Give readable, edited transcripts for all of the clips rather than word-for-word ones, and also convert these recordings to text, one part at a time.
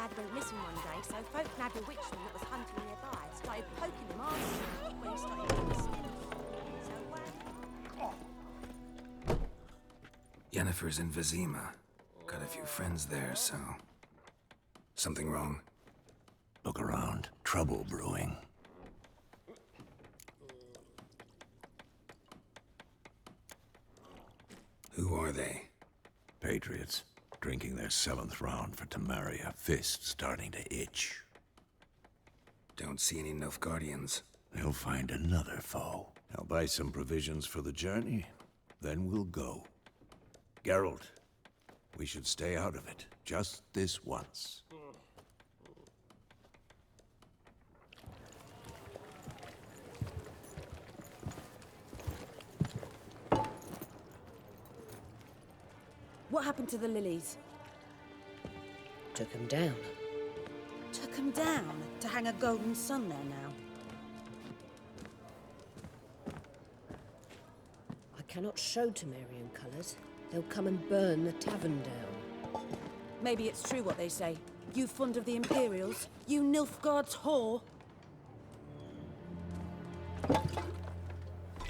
lad went missing one day, so folk nabbed a witchman that was hunting nearby. Started poking him hard when he started getting skin. So, Yennefer's in Vizima. Got a few friends there, so... Something wrong? Look around. Trouble brewing. Who are they? Patriots. Drinking their 7th round for Temeria. Fist starting to itch. Don't see any Nilfgaardians. They'll find another foe. I'll buy some provisions for the journey. Then we'll go. Geralt, we should stay out of it. Just this once. what happened to the lilies? Took him down. Took them down to hang a golden sun there now. I cannot show Temerian colours. They'll come and burn the tavern down. Maybe it's true what they say. You fond of the Imperials? You Nilfgaard's whore?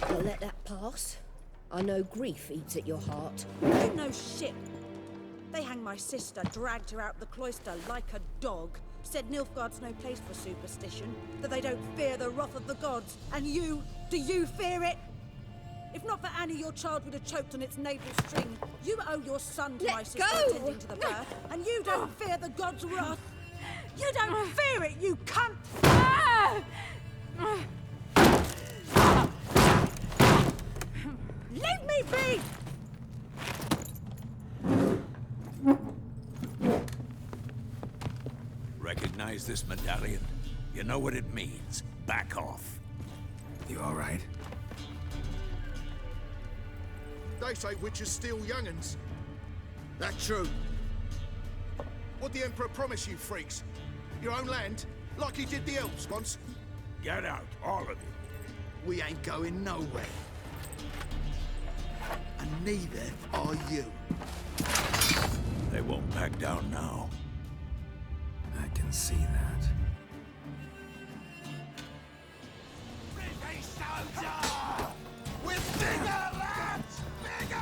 I'll let that pass. I know grief eats at your heart. You know shit. They hanged my sister, dragged her out the cloister like a dog. Said Nilfgaard's no place for superstition, that they don't fear the wrath of the gods. And you, do you fear it? If not for Annie, your child would have choked on its navel string. You owe your son to my sister attending to the birth, and you don't fear the gods' wrath. You don't fear it, you cunt! Leave me be! Recognize this medallion? You know what it means. Back off. You all right? They say witches steal young'uns. That true? What'd the Emperor promise you freaks? Your own land? Like he did the elves once? Get out, all of you. We ain't going nowhere. And neither are you. They won't back down now. I can see that. We're bigger, lads! Bigger!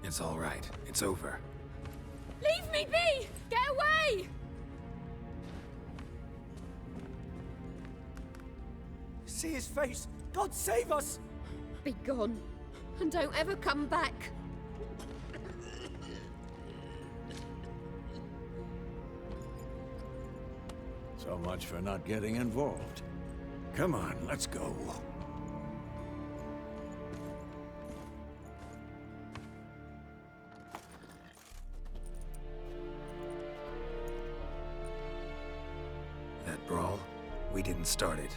It's all right. It's over. Leave me be! Get away! See his face! God save us! Be gone, and don't ever come back. So much for not getting involved. Come on, let's go. That brawl, we didn't start it.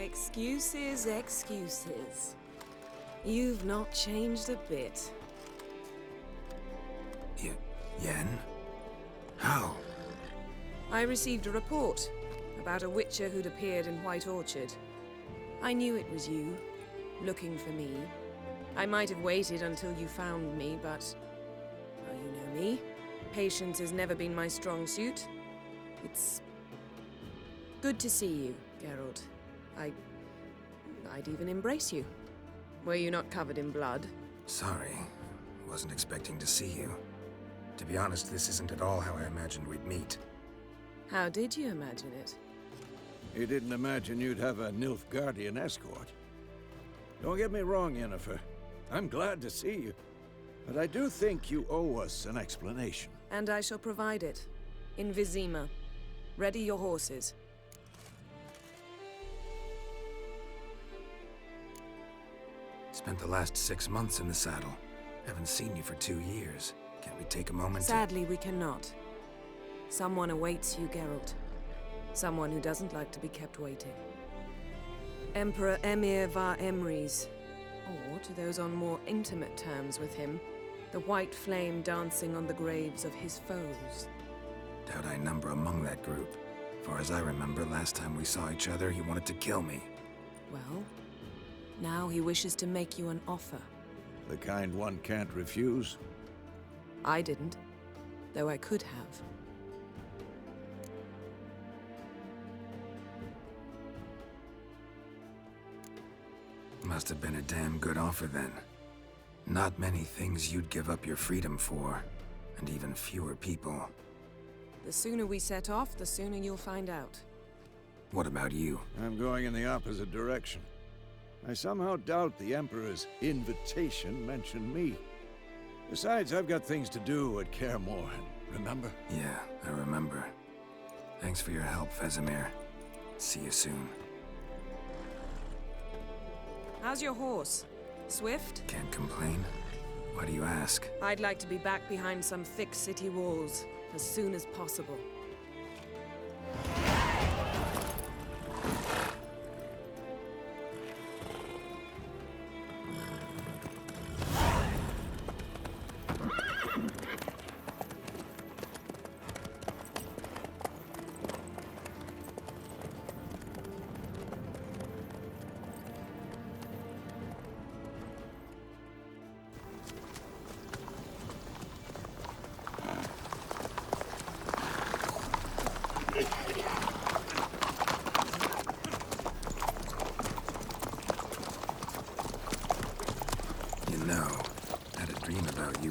Excuses, excuses. You've not changed a bit. Yen? How? I received a report about a witcher who'd appeared in White Orchard. I knew it was you, looking for me. I might have waited until you found me, but... well, you know me. Patience has never been my strong suit. It's... good to see you, Geralt. I'd even embrace you. Were you not covered in blood? Sorry. Wasn't expecting to see you. To be honest, this isn't at all how I imagined we'd meet. How did you imagine it? You didn't imagine you'd have a Nilfgaardian escort. Don't get me wrong, Yennefer. I'm glad to see you. But I do think you owe us an explanation. And I shall provide it. In Vizima. Ready your horses. Spent the last 6 months in the saddle. Haven't seen you for 2 years. Can't we take a moment Sadly, we cannot. Someone awaits you, Geralt. Someone who doesn't like to be kept waiting. Emperor Emir var Emrys, or to those on more intimate terms with him, the white flame dancing on the graves of his foes. Doubt I number among that group. Far as I remember, last time we saw each other, he wanted to kill me. Well, now he wishes to make you an offer. The kind one can't refuse. I didn't, though I could have. Must have been a damn good offer then. Not many things you'd give up your freedom for, and even fewer people. The sooner we set off, the sooner you'll find out. What about you? I'm going in the opposite direction. I somehow doubt the Emperor's invitation mentioned me. Besides, I've got things to do at Kaer Morhen, remember? Yeah, I remember. Thanks for your help, Vesemir. See you soon. How's your horse? Swift? Can't complain. Why do you ask? I'd like to be back behind some thick city walls as soon as possible.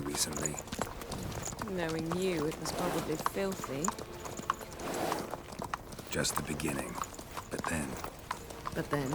Recently. Knowing you, it was probably filthy. Just the beginning. But then... But then?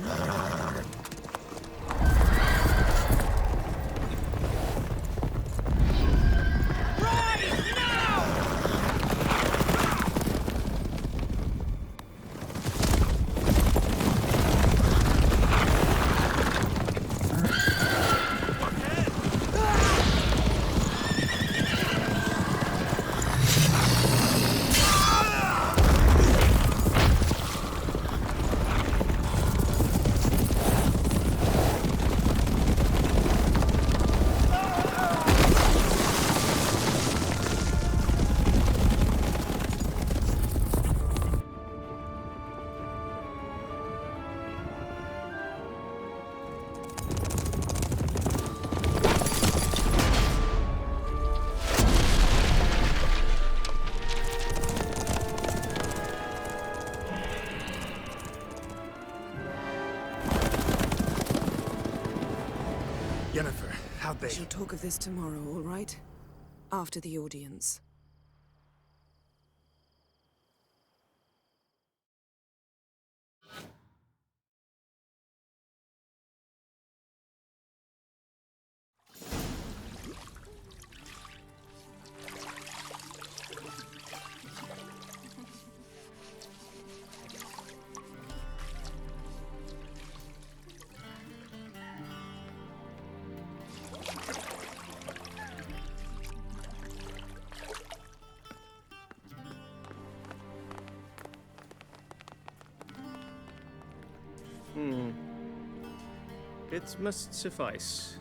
Yennefer, how'd they... We shall talk of this tomorrow, all right? After the audience. It must suffice.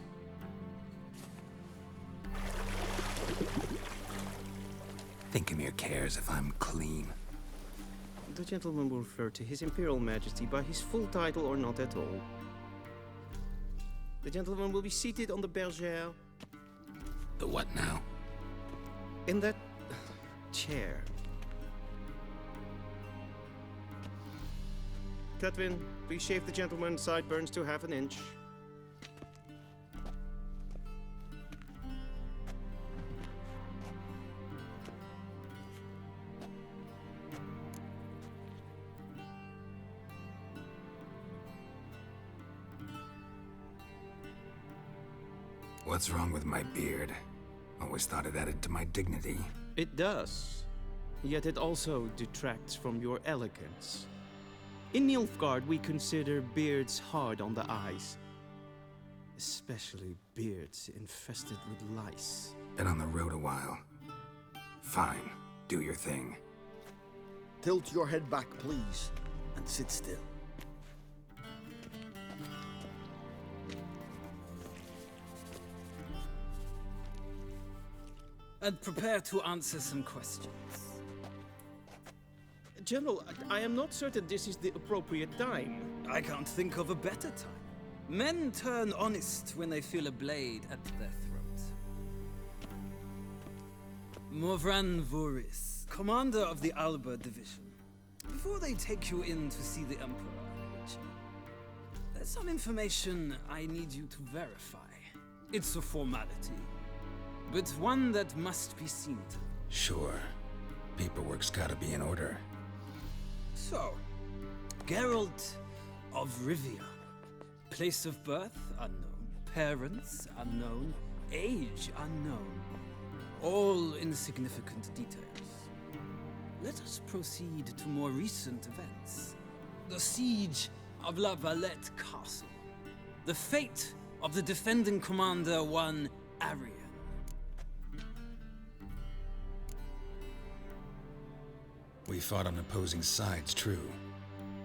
Thinkamir cares if I'm clean. The gentleman will refer to His Imperial Majesty by his full title or not at all. The gentleman will be seated on the bergère. The what now? In that chair. Catwin, please shave the gentleman's sideburns to half an inch. What's wrong with my beard? Always thought it added to my dignity. It does. Yet it also detracts from your elegance. In Nilfgaard, we consider beards hard on the eyes. Especially beards infested with lice. Been on the road a while. Fine. Do your thing. Tilt your head back, please, and sit still. and prepare to answer some questions. General, I am not certain this is the appropriate time. I can't think of a better time. Men turn honest when they feel a blade at their throat. Morvran Voris, commander of the Alba Division. Before they take you in to see the Emperor, there's some information I need you to verify. It's a formality, but one that must be seen to. Sure. Paperwork's gotta be in order. So, Geralt of Rivia. Place of birth unknown, parents unknown, age unknown. All insignificant details. Let us proceed to more recent events. The siege of La Valette Castle. The fate of the defending commander, one Arian. We fought on opposing sides, true.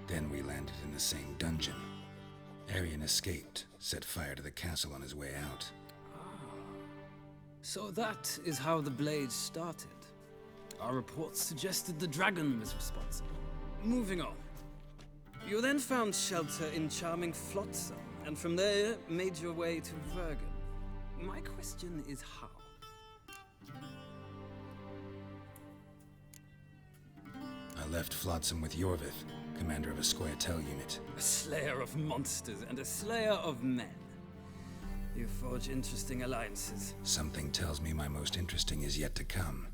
Then we landed in the same dungeon. Arian escaped, set fire to the castle on his way out. So that is how the Blade started. Our reports suggested the dragon was responsible. Moving on. You then found shelter in charming Flotsam, and from there made your way to Vergen. My question is how? I left Flotsam with Yorvith, commander of a Scoia'tael unit. A slayer of monsters and a slayer of men. You forge interesting alliances. Something tells me my most interesting is yet to come.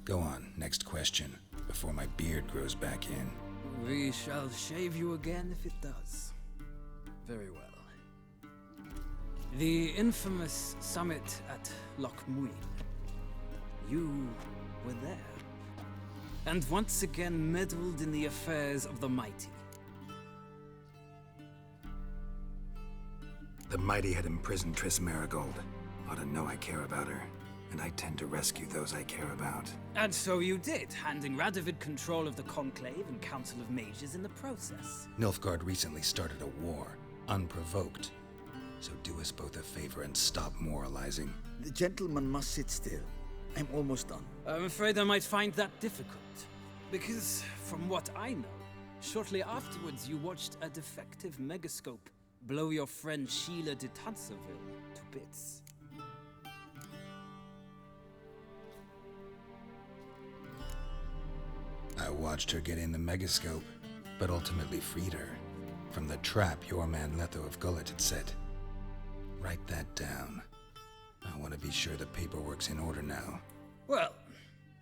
Go on, next question, before my beard grows back in. We shall shave you again if it does. Very well. The infamous summit at Loch Muin. You were there. And once again meddled in the affairs of the mighty. The mighty had imprisoned Triss Marigold. Ought to know I care about her, and I tend to rescue those I care about. And so you did, handing Radovid control of the Conclave and Council of Mages in the process. Nilfgaard recently started a war, unprovoked. So do us both a favor and stop moralizing. The gentleman must sit still. I'm almost done. I'm afraid I might find that difficult. Because, from what I know, shortly afterwards you watched a defective megascope blow your friend Sheila de Tanserville to bits. I watched her get in the megascope, but ultimately freed her from the trap your man Letho of Gullet had set. Write that down. I want to be sure the paperwork's in order now. Well,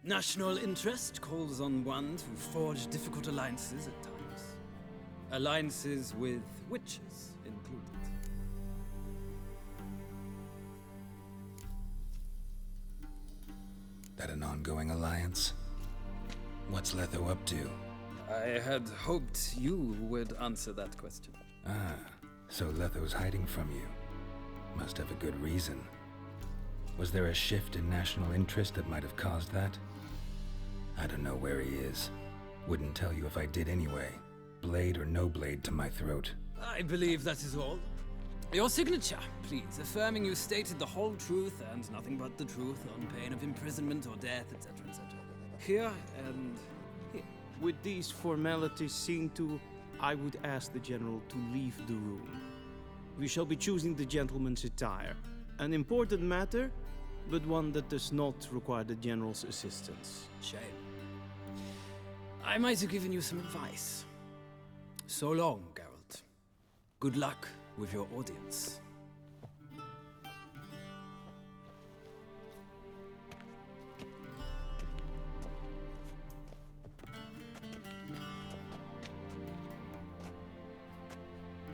national interest calls on one to forge difficult alliances at times. Alliances with witches included. That an ongoing alliance? What's Letho up to? I had hoped you would answer that question. Ah, so Letho's hiding from you. Must have a good reason. Was there a shift in national interest that might have caused that? I don't know where he is. Wouldn't tell you if I did anyway. Blade or no blade to my throat. I believe that is all. Your signature, please, affirming you stated the whole truth and nothing but the truth on pain of imprisonment or death, etc., etc. Here and here. With these formalities seen to, I would ask the General to leave the room. We shall be choosing the gentleman's attire. An important matter, but one that does not require the General's assistance. Shame. I might have given you some advice. So long, Geralt. Good luck with your audience.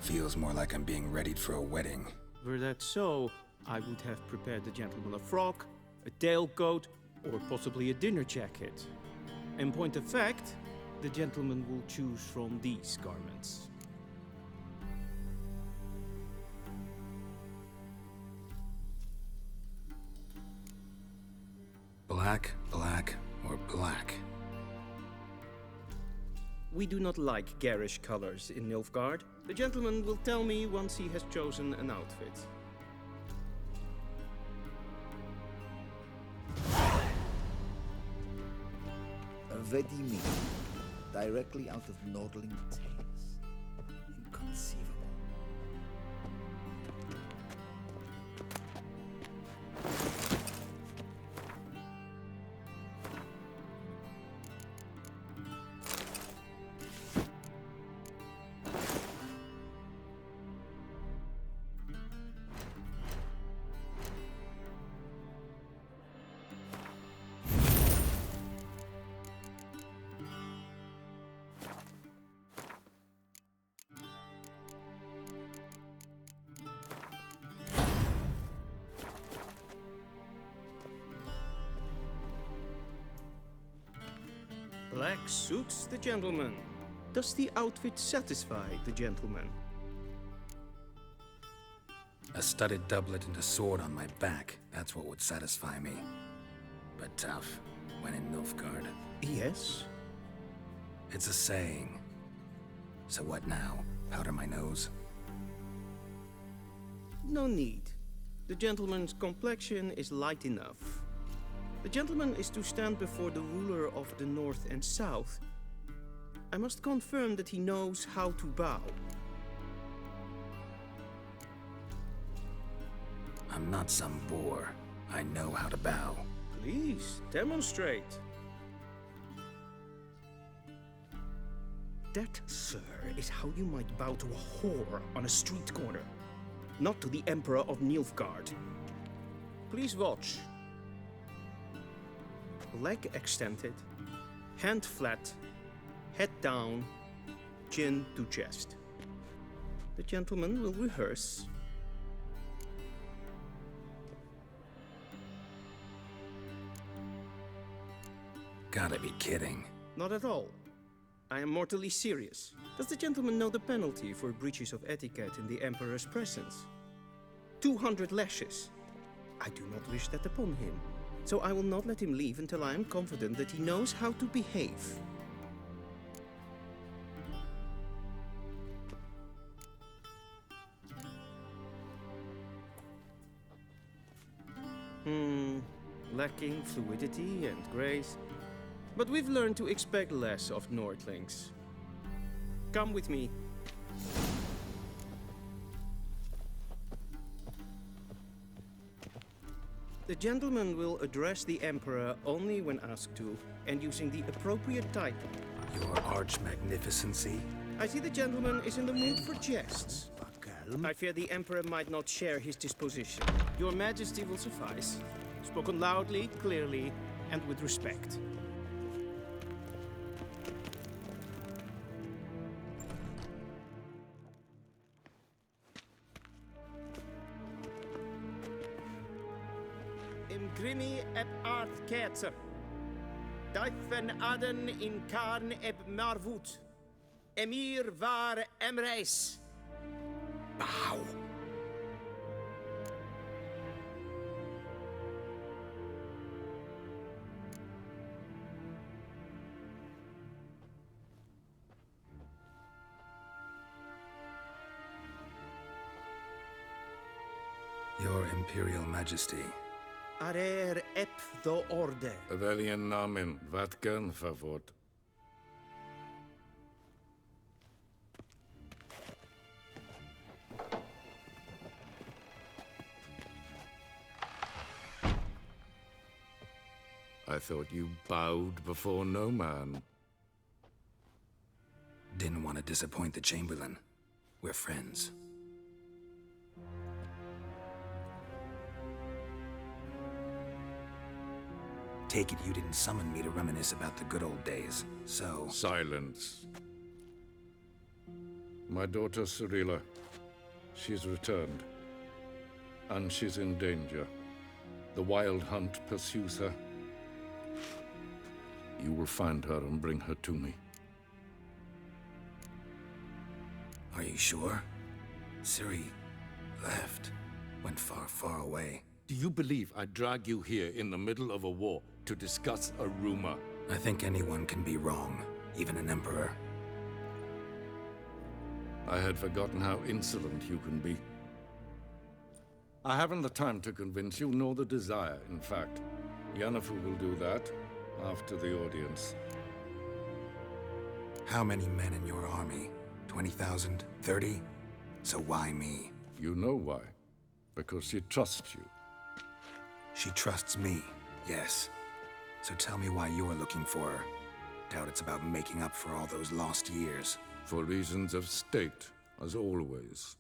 Feels more like I'm being readied for a wedding. Were that so, I would have prepared the gentleman a frock, a tailcoat, or possibly a dinner jacket. In point of fact, the gentleman will choose from these garments. Black, black, or black? We do not like garish colors in Nilfgaard. The gentleman will tell me once he has chosen an outfit. Vedimi, directly out of Nordling tales. Inconceivable. Black suits the gentleman. Does the outfit satisfy the gentleman? A studded doublet and a sword on my back, that's what would satisfy me. But tough, when in Nilfgaard. Yes. It's a saying. So what now? Powder my nose? No need. The gentleman's complexion is light enough. The gentleman is to stand before the ruler of the North and South. I must confirm that he knows how to bow. I'm not some boor. I know how to bow. Please, demonstrate. That, sir, is how you might bow to a whore on a street corner, not to the Emperor of Nilfgaard. Please watch. Leg extended, hand flat, head down, chin to chest. The gentleman will rehearse. Gotta be kidding. Not at all. I am mortally serious. Does the gentleman know the penalty for breaches of etiquette in the Emperor's presence? 200 lashes. I do not wish that upon him, so I will not let him leave until I am confident that he knows how to behave. Lacking fluidity and grace. But we've learned to expect less of Nordlings. Come with me. The gentleman will address the Emperor only when asked to, and using the appropriate title. Your arch magnificency? I see the gentleman is in the mood for jests. I fear the Emperor might not share his disposition. Your Majesty will suffice. Spoken loudly, clearly, and with respect. Imgrimi eb art ketzer. Daifen aden in karn eb marvut. Emir var emreis. Bow. Your Imperial Majesty. Arer ep do orde. Welchen Namen? Wat gern verwort? I thought you bowed before no man. Didn't want to disappoint the Chamberlain. We're friends. Take it you didn't summon me to reminisce about the good old days, so... Silence. My daughter Cyrilla, she's returned. And she's in danger. The Wild Hunt pursues her. You will find her and bring her to me. Are you sure? Ciri left. Went far, far away. Do you believe I'd drag you here in the middle of a war to discuss a rumor? I think anyone can be wrong, even an emperor. I had forgotten how insolent you can be. I haven't the time to convince you, nor the desire, in fact. Yennefer will do that after the audience. How many men in your army? 20,000? 30? So why me? You know why. Because she trusts you. She trusts me, yes. So tell me why you're looking for her. Doubt it's about making up for all those lost years. For reasons of state, as always.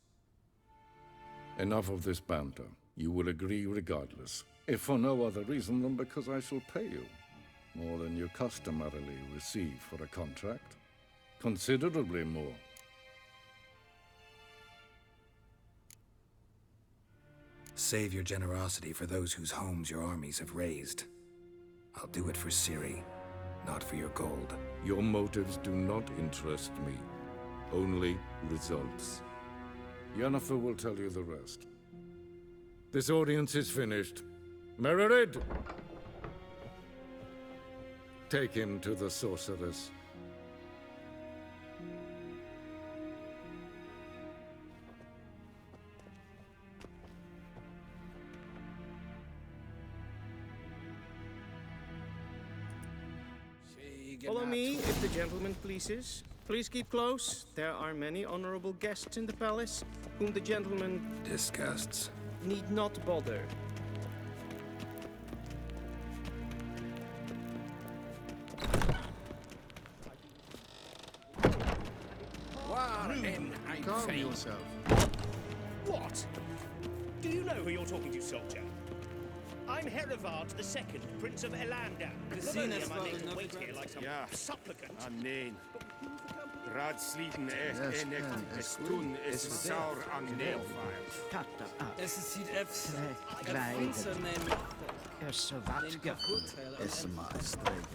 Enough of this banter. You will agree regardless. If for no other reason than because I shall pay you. More than you customarily receive for a contract. Considerably more. Save your generosity for those whose homes your armies have razed. I'll do it for Ciri, not for your gold. Your motives do not interest me. Only results. Yennefer will tell you the rest. This audience is finished. Mererid! Take him to the sorceress. Follow me, if the gentleman pleases. Please keep close. There are many honorable guests in the palace, whom the gentleman Disgusts. need not bother. Calm yourself. What? Do you know who you're talking to, soldier? I'm Herivard II, Prince of Elandar. Not only am I made to wait here like some supplicant. Neen. Raadsliden echt enig is toen is saur aan neelvaart. Es sieht efs. Kleine. nemen. Is zo wat is maar streek.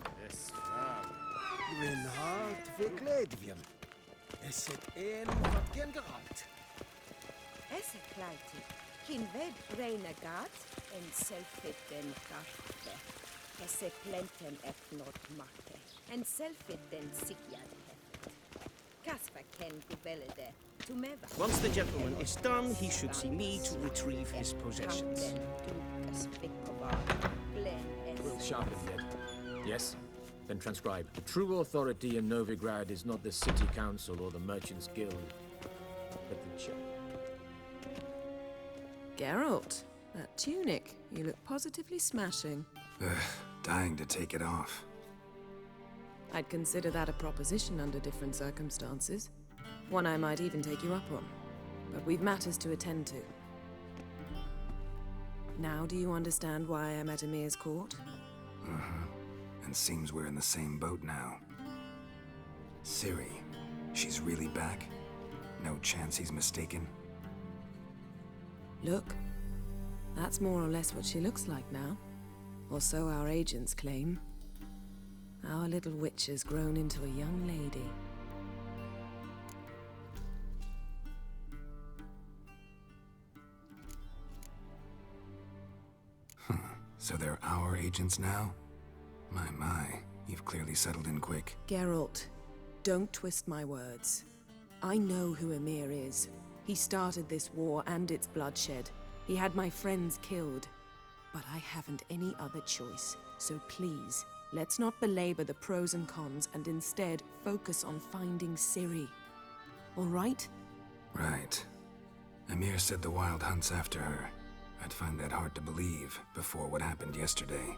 Mijn hart verkleed weer. Es zit een wat gen geraakt. Esse kleiti, kin ved renegat en selfit den karte. Esse plenten et not marte, en selfit den sikjad heft. Kasper ken gevelde, to meva. Once the gentleman is done, he should see me to retrieve his possessions. Will sharpen yet. Yes? Then transcribe. The true authority in Novigrad is not the city council or the merchants' guild, but the church. Geralt, that tunic. You look positively smashing. Dying to take it off. I'd consider that a proposition under different circumstances. One I might even take you up on. But we've matters to attend to. Now do you understand why I'm at Emir's court? Uh-huh. And seems we're in the same boat now. Ciri, she's really back? No chance he's mistaken? Look, that's more or less what she looks like now. Or so our agents claim. Our little witch has grown into a young lady. So they're our agents now? My, you've clearly settled in quick. Geralt, don't twist my words. I know who Emir is. He started this war and its bloodshed. He had my friends killed. But I haven't any other choice. So please, let's not belabor the pros and cons and instead focus on finding Ciri. All right? Right. Emir said the Wild Hunt's after her. I'd find that hard to believe before what happened yesterday.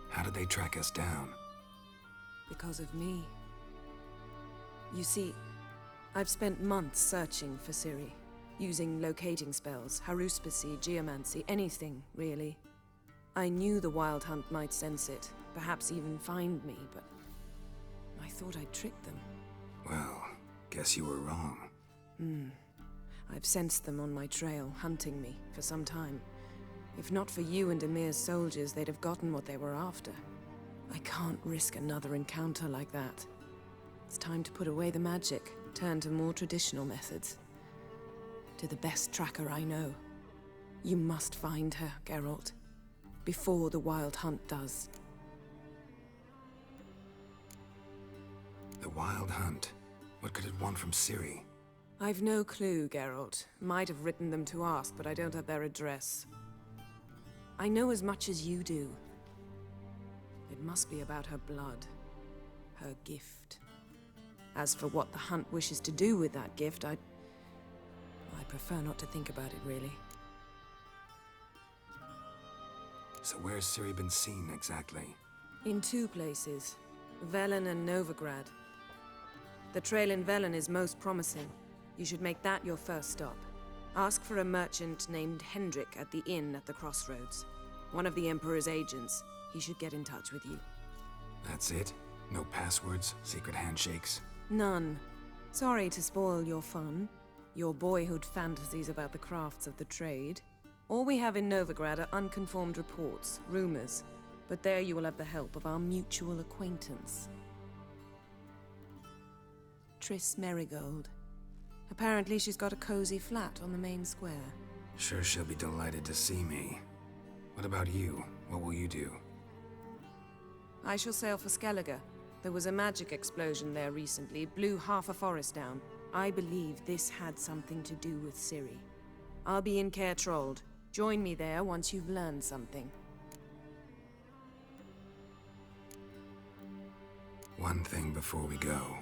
How did they track us down? Because of me. You see, I've spent months searching for Ciri, using locating spells, haruspicy, geomancy, anything, really. I knew the Wild Hunt might sense it, perhaps even find me, but I thought I'd tricked them. Well, guess you were wrong. I've sensed them on my trail, hunting me, for some time. If not for you and Emir's soldiers, they'd have gotten what they were after. I can't risk another encounter like that. It's time to put away the magic, turn to more traditional methods. To the best tracker I know. You must find her, Geralt. Before the Wild Hunt does. The Wild Hunt? What could it want from Ciri? I've no clue, Geralt. Might have written them to ask, but I don't have their address. I know as much as you do. It must be about her blood. Her gift. As for what the Hunt wishes to do with that gift, I prefer not to think about it, really. So where's Ciri been seen, exactly? In 2 places. Velen and Novigrad. The trail in Velen is most promising. You should make that your first stop. Ask for a merchant named Hendrik at the inn at the crossroads. One of the Emperor's agents. He should get in touch with you. That's it? No passwords, secret handshakes? None. Sorry to spoil your fun. Your boyhood fantasies about the crafts of the trade. All we have in Novigrad are unconfirmed reports, rumors. But there you will have the help of our mutual acquaintance. Triss Merigold. Apparently she's got a cozy flat on the main square. Sure she'll be delighted to see me. What about you? What will you do? I shall sail for Skellige. There was a magic explosion there recently, blew half a forest down. I believe this had something to do with Ciri. I'll be in Caer Trold. Join me there once you've learned something. One thing before we go.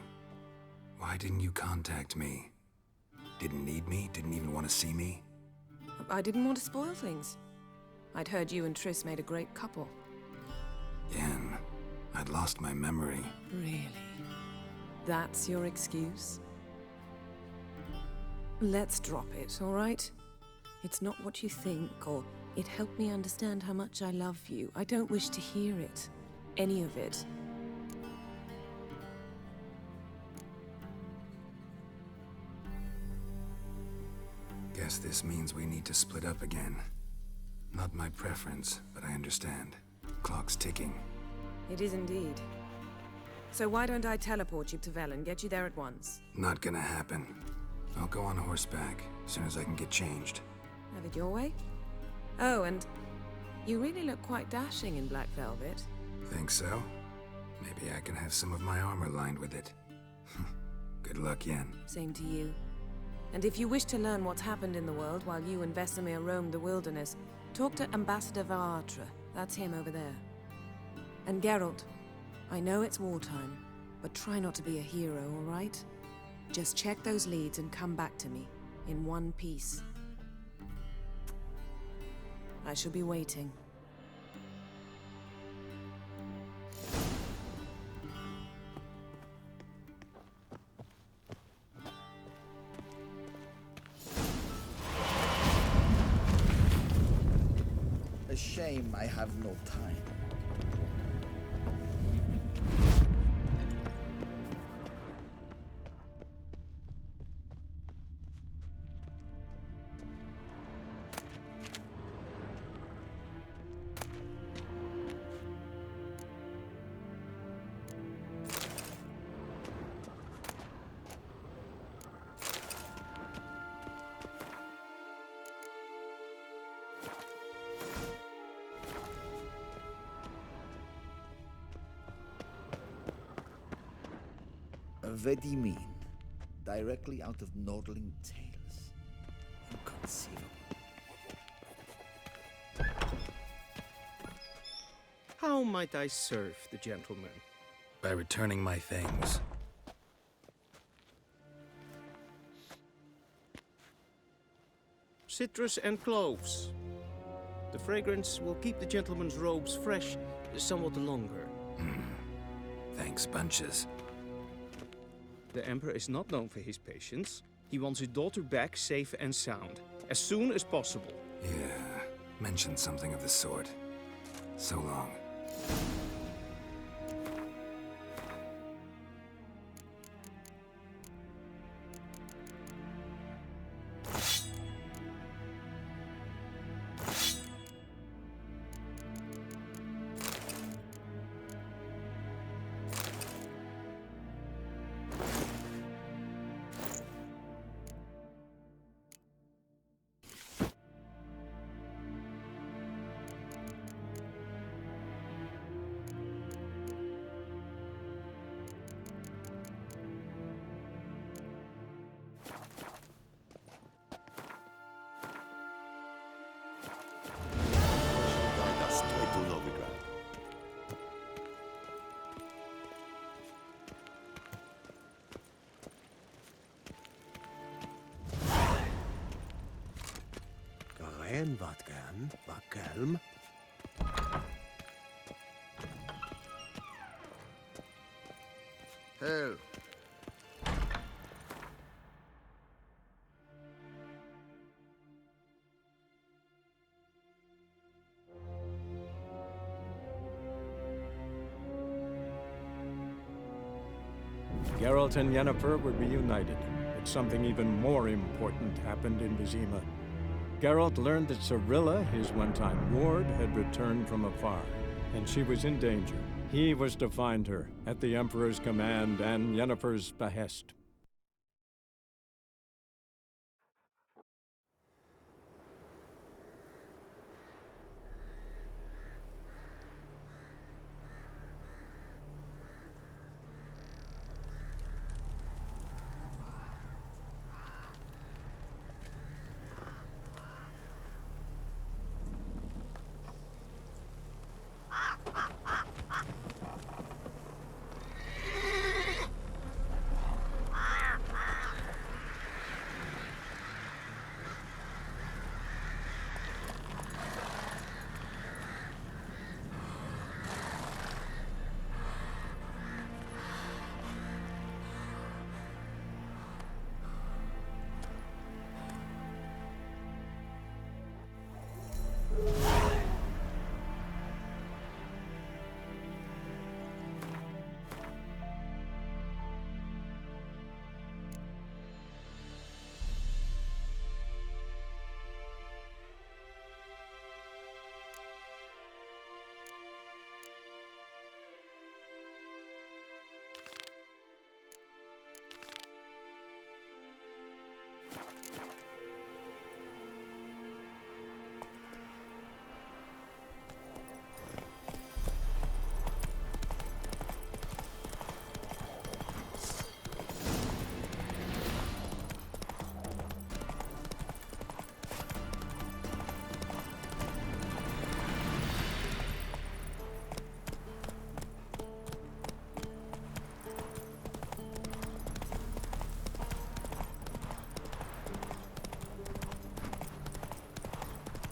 Why didn't you contact me? Didn't need me? Didn't even want to see me? I didn't want to spoil things. I'd heard you and Triss made a great couple. Yen, I'd lost my memory. Really? That's your excuse? Let's drop it, all right? It's not what you think, or it helped me understand how much I love you. I don't wish to hear it. Any of it. Guess this means we need to split up again. Not my preference, but I understand. Clock's ticking. It is indeed. So why don't I teleport you to Velen, get you there at once? Not gonna happen. I'll go on horseback, as soon as I can get changed. Have it your way? Oh, and you really look quite dashing in black velvet. Think so? Maybe I can have some of my armor lined with it. Good luck, Yen. Same to you. And if you wish to learn what's happened in the world while you and Vesemir roamed the wilderness, talk to Ambassador Varatra. That's him over there. And Geralt, I know it's wartime, but try not to be a hero, all right? Just check those leads and come back to me, in one piece. I shall be waiting. A shame I have no time. Vedimin, directly out of Nordling Tales. Inconceivable. How might I serve the gentleman? By returning my things. Citrus and cloves. The fragrance will keep the gentleman's robes fresh somewhat longer. Thanks, bunches. The Emperor is not known for his patience. He wants his daughter back safe and sound, as soon as possible. Yeah, mentioned something of the sort. So long. Moin, wat gern, wat kalm. Hell. Geralt and Yennefer would be united, but something even more important happened in Vizima. Geralt learned that Cirilla, his one-time ward, had returned from afar, and she was in danger. He was to find her, at the Emperor's command and Yennefer's behest.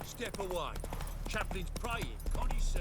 Step away. Chaplain's praying, can't you see?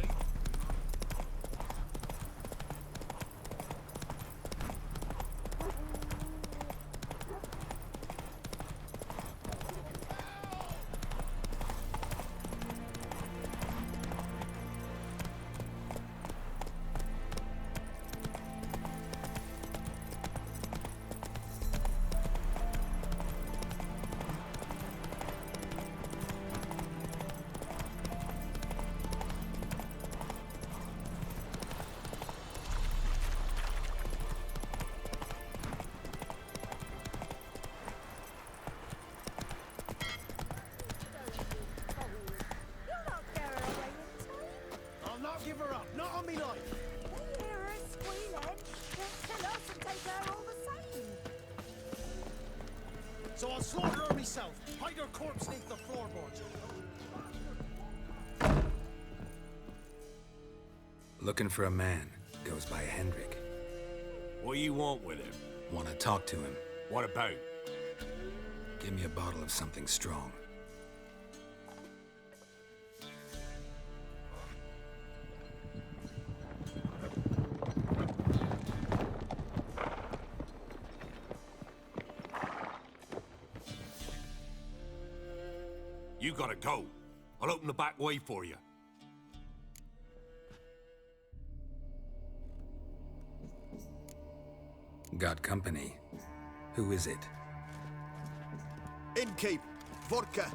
Give her up, not on me life. They hear her squealing. They'll kill us and take her all the same. So I'll slaughter her myself. Hide her corpse beneath the floorboards. Looking for a man. Goes by Hendrik. What do you want with him? Want to talk to him. What about? Give me a bottle of something strong. You gotta go. I'll open the back way for you. Got company. Who is it? Innkeep. Vodka.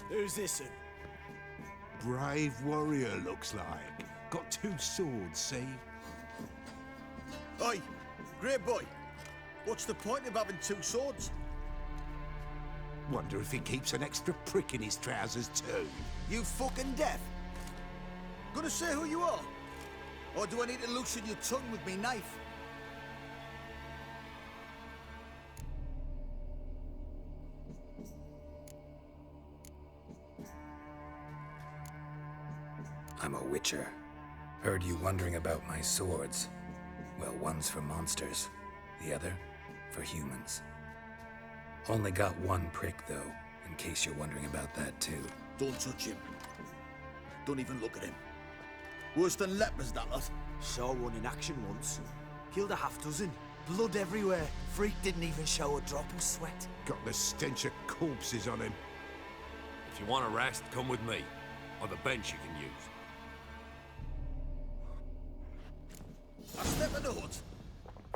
Who's this? Brave warrior, looks like. Got 2 swords, see? Oi, great boy. What's the point of having 2 swords? Wonder if he keeps an extra prick in his trousers too. You fucking deaf? Gonna say who you are? Or do I need to loosen your tongue with me knife? I'm a witcher. Heard you wondering about my swords. Well, one's for monsters, the other for humans. Only got one prick, though, in case you're wondering about that, too. Don't touch him. Don't even look at him. Worse than lepers, that lot. Saw one in action once. Killed a half dozen. Blood everywhere. Freak didn't even show a drop of sweat. Got the stench of corpses on him. If you want a rest, come with me. Or the bench you can use. I step in the hut,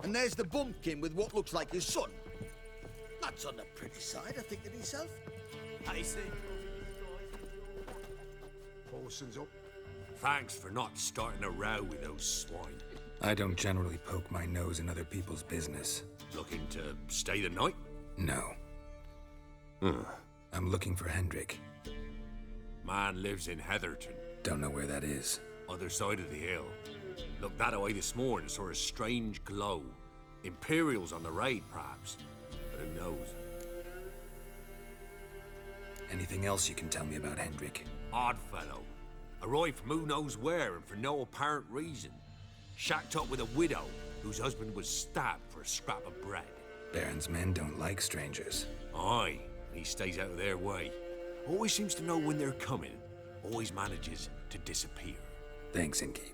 and there's the bumpkin with what looks like his son. That's on the pretty side, I think to himself. I see. Parson's up. Thanks for not starting a row with those swine. I don't generally poke my nose in other people's business. Looking to stay the night? No. I'm looking for Hendrik. Man lives in Heatherton. Don't know where that is. Other side of the hill. Looked that away this morning, saw a strange glow. Imperials on the raid, perhaps. But who knows? Anything else you can tell me about Hendrik? Odd fellow. Arrived from who knows where and for no apparent reason. Shacked up with a widow whose husband was stabbed for a scrap of bread. Baron's men don't like strangers. Aye, he stays out of their way. Always seems to know when they're coming. Always manages to disappear. Thanks, Innkeep.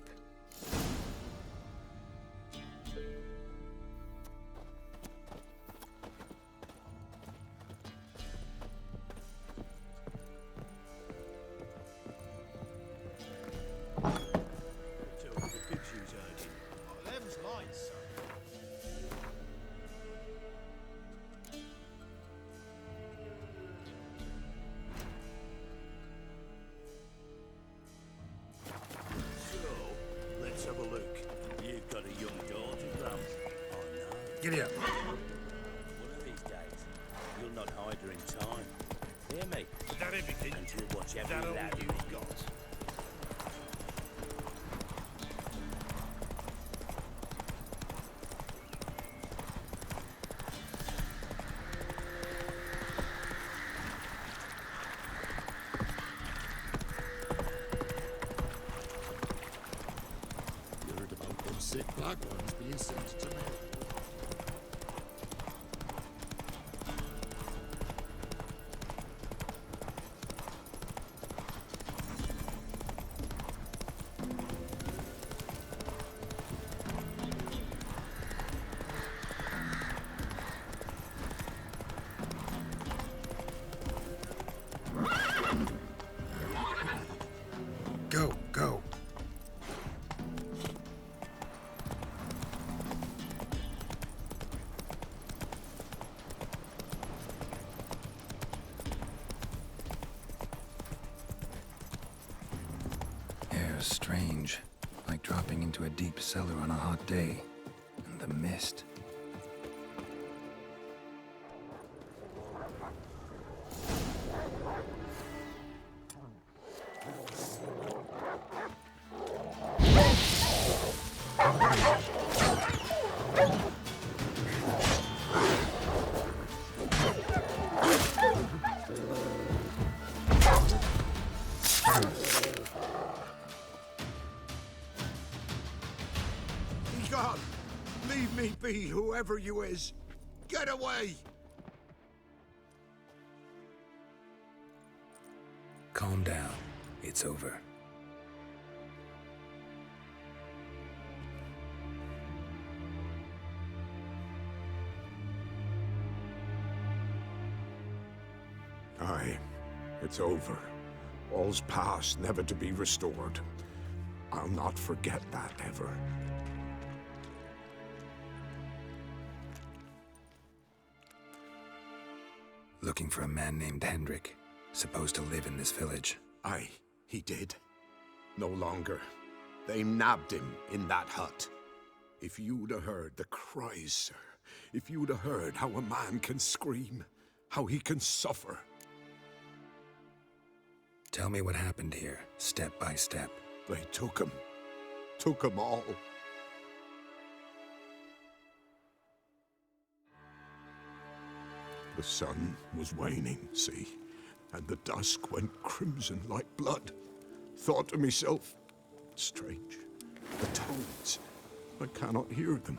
Giddy up. One of these days, you'll not hide her in time. Hear me? Is that everything? And you'll watch every That all lad you've got? You heard about them sick black ones being sent to me. Go, go. Air's strange, like dropping into a deep cellar on a hot day. And the mist. God, leave me be, whoever you is. Get away! Calm down. It's over. Aye, it's over. All's past, never to be restored. I'll not forget that ever. Looking for a man named Hendrik, supposed to live in this village. Aye, he did. No longer. They nabbed him in that hut. If you'd have heard the cries, sir. If you'd have heard how a man can scream, how he can suffer. Tell me what happened here, step by step. They took him. Took him all. The sun was waning, see, and the dusk went crimson like blood. Thought to myself, strange, the toads, I cannot hear them.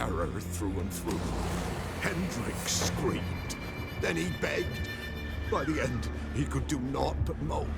terror through and through. Hendrik screamed. Then he begged. By the end, he could do naught but moan.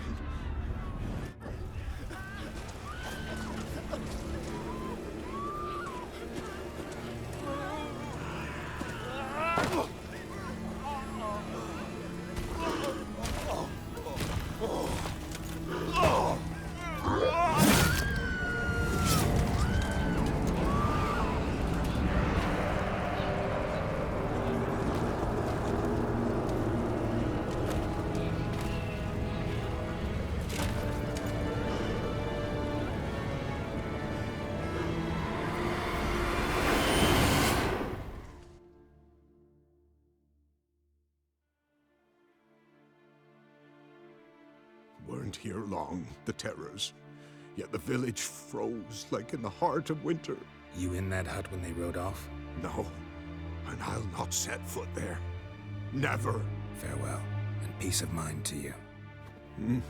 Weren't here long, the terrors. Yet the village froze like in the heart of winter. You in that hut when they rode off? No, and I'll not set foot there. Never. Farewell, and peace of mind to you.